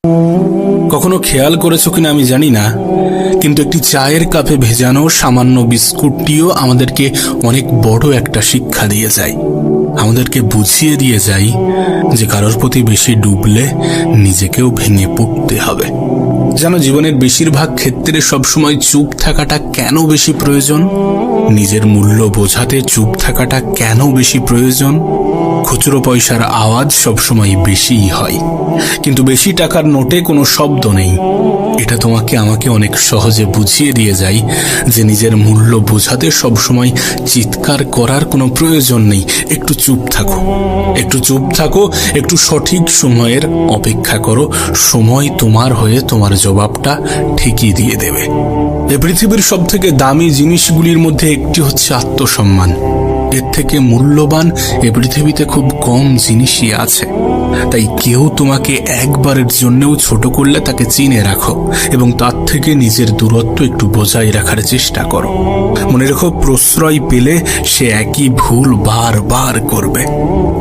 কখনো খেয়াল করেছো কিনা আমি জানি না, কিন্তু একটি চায়ের কাপে ভেজানো সামান্য বিস্কুটটিও আমাদেরকে অনেক বড় একটা শিক্ষা দিয়ে যায়। আমাদেরকে বুঝিয়ে দিয়ে যায় যে কারোর প্রতি বেশি ডুবলে নিজেকেও ভেঙে পড়তে হবে। যেন জীবনের বেশিরভাগ ক্ষেত্রে সবসময় চুপ থাকাটা কেন বেশি প্রয়োজন, নিজের মূল্য বোঝাতে চুপ থাকাটা কেন বেশি প্রয়োজন। খুচরো পয়সার আওয়াজ সবসময় বেশিই হয়, কিন্তু বেশি টাকার নোটে কোনো শব্দ নেই। এটা তোমাকে আমাকে অনেক সহজে বুঝিয়ে দিয়ে যায় যে নিজের মূল্য বোঝাতে সবসময় চিৎকার করার কোনো প্রয়োজন নেই। একটু চুপ থাকো, একটু চুপ থাকো, একটু সঠিক সময়ের অপেক্ষা করো। সময় তোমার হয়ে তোমার জবাবটা ঠিকই দিয়ে দেবে। এই পৃথিবীর সব থেকে দামি জিনিসগুলির মধ্যে একটি হচ্ছে আত্মসম্মান। এর থেকে মূল্যবান এ পৃথিবীতে খুব কম জিনিসই আছে। তাই কেউ তোমাকে একবারের জন্যও ছোট করলে তাকে চিনে রাখো এবং তার থেকে নিজের দূরত্ব একটু বজায় রাখার চেষ্টা করো। মনে রেখো, প্রশ্রয় পেলে সে একই ভুল বারবার করবে।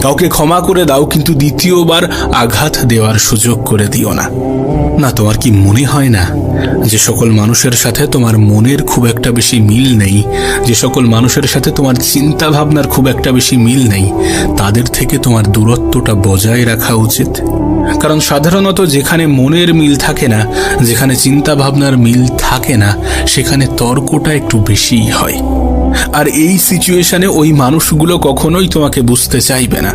কাউকে ক্ষমা করে দাও, কিন্তু দ্বিতীয়বার আঘাত দেওয়ার সুযোগ করে দিও না। না, তোমার কি মনে হয় না যে সকল মানুষের সাথে তোমার মনের খুব একটা বেশি মিল নেই, যে সকল মানুষের সাথে তোমার চিন্তা ভাবনার খুব একটা বেশি মিল নেই, তাদের থেকে তোমার দূরত্বটা বজায় রাখা উচিত? কারণ সাধারণত যেখানে মনের মিল থাকে না, যেখানে চিন্তা ভাবনার মিল থাকে না, সেখানে তর্কটা একটু বেশিই হয়। আর এই সিচুয়েশনে ওই মানুষগুলো কখনোই তোমাকে বুঝতে চাইবে না।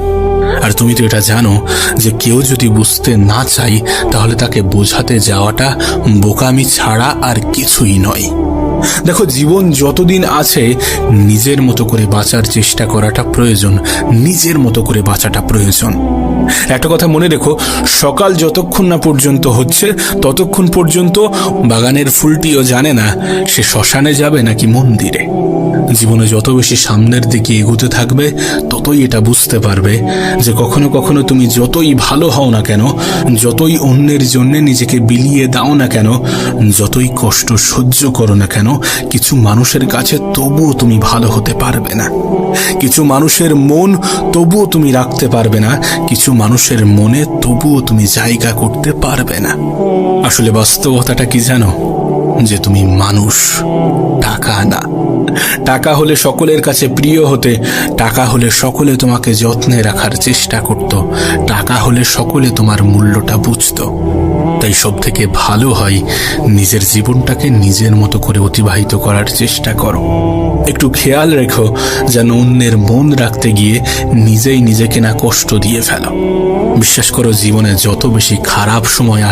আর তুমি তো এটা জানো যে কেউ যদি বুঝতে না চায় তাহলে তাকে বোঝাতে যাওয়াটা বোকামি ছাড়া আর কিছুই নয়। দেখো, জীবন যতদিন আছে নিজের মতো করে বাঁচার চেষ্টা করাটা প্রয়োজন, নিজের মতো করে বাঁচাটা প্রয়োজন। একটা কথা মনে রেখো, সকাল যতক্ষণ না পর্যন্ত হচ্ছে ততক্ষণ পর্যন্ত বাগানের ফুলটিও জানে না সে শ্মশানে যাবে নাকি মন্দিরে। জীবনে যত বেশি সামনের দিকে এগোতে থাকবে ততই এটা বুঝতে পারবে যে কখনো কখনো তুমি যতই ভালো হও না কেন, যতই অন্যের জন্য নিজেকে বিলিয়ে দাও না কেন, যতই কষ্ট সহ্য করো না কেন, কিছু মানুষের কাছে তবুও তুমি ভালো হতে পারবে না। কিছু মানুষের মন তবুও তুমি রাখতে পারবে না, কিছু মানুষের মনে তবুও তুমি জায়গা করতে পারবে না। আসলে বাস্তবতাটা কি জানো? যে তুমি মানুষ, টাকা না। টাকা হলে সকলের কাছে প্রিয় হতে, টাকা হলে সকলে তোমাকে যত্নে রাখার চেষ্টা করত, টাকা হলে সকলে তোমার মূল্যটা বুঝত। তাই সব থেকে ভালো হয় নিজের জীবনটাকে নিজের মতো করে অতিবাহিত করার চেষ্টা করো। একটু খেয়াল রেখো যেন অন্যের মন রাখতে গিয়ে নিজেই নিজেকে না কষ্ট দিয়ে ফেলো। বিশ্বাস করো, জীবনে যত বেশি খারাপ সময়